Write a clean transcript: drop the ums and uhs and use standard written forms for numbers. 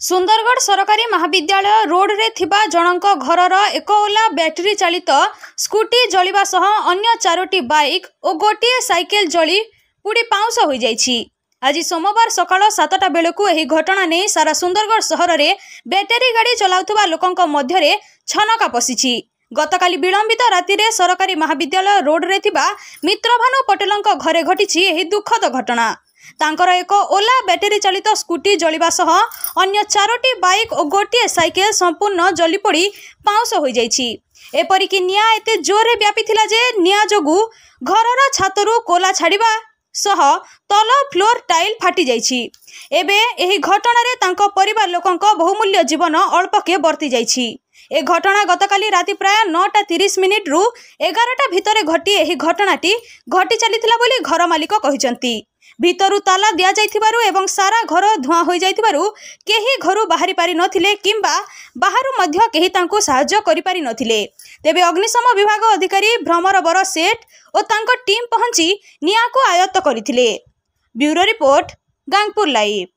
सुंदरगढ़ सरकारी महाविद्यालय रोड रे थिबा जनक घरर एक ओला बैटरी चालित स्कूटी जलिबा सह अन्य 4टी बाइक और गोटे साइकेल जली पुड़ी पाउंस हो जाइछि। आज सोमवार सकाळ 7टा बेलकु एही घटना नै सारा सुंदरगढ़ सहर रे बैटरी गाड़ी चलाउथबा लोकंक मध्यरे छनका पसिछि। गतकाली विलंबित राति रे सरकारी महाविद्यालय रोड रे थिबा मित्रभानु पटेलंक घरे घटिछि एही दुखद घटना। तांकर एक ओला बैटरी चालित स्कूटी जलिबा सह अन्य 4टी बाइक और गोटे साइकेल संपूर्ण जली पड़ी पाउंस हो जाइछि। एपरिक निया एते जोरे व्यापी थिला जे निया जोगु घरर छातरु कोला छाड़िबा सह तल फ्लोर टाइल फाटी जाइछि। एबे एही घटना रे तांको परिवार लोकंक बहुमूल्य जीवन अल्पके बर्ती जाइछि। ए घटना गतकाली राति प्राय 9:30 रु 11टा भितरे घटी एही घटनाटी घटी चलीथिला बोली घर मालिक कहिसंती। भितरु ताला दिया जाइथिबारु एवं सारा घर धुआं होई जाइथिबारु केही घरु बाहरी पारि नथिले किंबा बाहरु मध्य केही तांको सहाय्य करि पारि नथिले। तेबे अग्निशम विभाग अधिकारी भ्रमर बर सेठ और तांको टीम पहुंची निया को आयत्त करिथिले। Bureau report Gangpur live.